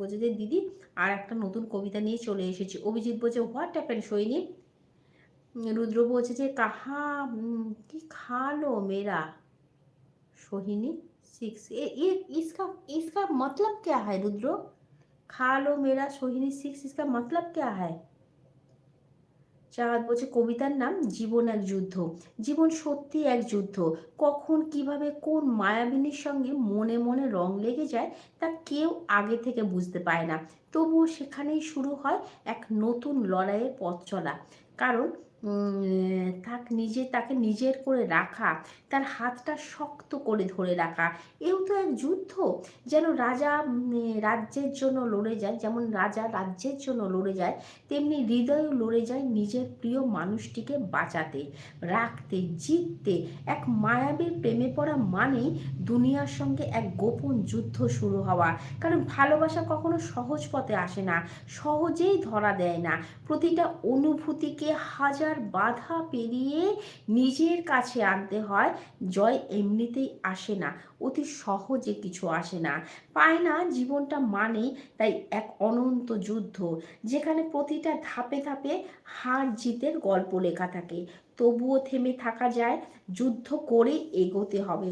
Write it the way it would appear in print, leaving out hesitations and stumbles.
বলছে যে দিদি আর একটা নতুন কবিতা নিয়ে চলে এসেছি। অভিজিৎ বলছে হোয়াট হ্যাপেন সোহিনী? রুদ্র বলছে যে কাহা কি খালো মেরা सोहिनी सिक्स ये इसका इसका मतलब क्या है रुद्रो? खा लो मेरा सोहिनी सिक्स इसका मतलब क्या है? চাঁদ বলছে কবিতার নাম জীবন এক যুদ্ধ। জীবন সত্যি এক যুদ্ধ। কখন কিভাবে কোন মায়াবিনীর সঙ্গে মনে মনে রং লেগে যায় তা কেউ আগে থেকে বুঝতে পারে না। তবুও সেখানেই শুরু হয় এক নতুন লড়াইয়ের পথ চলা। কারণ তাকে নিজের করে রাখা, তার হাতটা শক্ত করে ধরে রাখা, এও তো এক যুদ্ধ। যেন রাজা রাজ্যের জন্য লড়ে যায়, যেমন রাজা রাজ্যের জন্য লড়ে যায়, তেমনি হৃদয়ও লড়ে যায় নিজের প্রিয় মানুষটিকে বাঁচাতে, রাখতে, জিততে। এক মায়াবীর প্রেমে পড়া মানেই দুনিয়ার সঙ্গে এক গোপন যুদ্ধ শুরু হওয়া। কারণ ভালোবাসা কখনো সহজ পথে আসে না, সহজেই ধরা দেয় না। প্রতিটা অনুভূতিকে হাজার বাধা পেরিয়ে নিজের কাছে আনতে হয়। জয় এমনিতেই আসে না, অতি সহজে কিছু আসে না, পায় না জীবনটা মানেই তাই এক অনন্ত যুদ্ধ, যেখানে প্রতিটা ধাপে ধাপে হার জিতের গল্প লেখা থাকে। তবুও থেমে থাকা যায়, যুদ্ধ করে এগোতে হবে।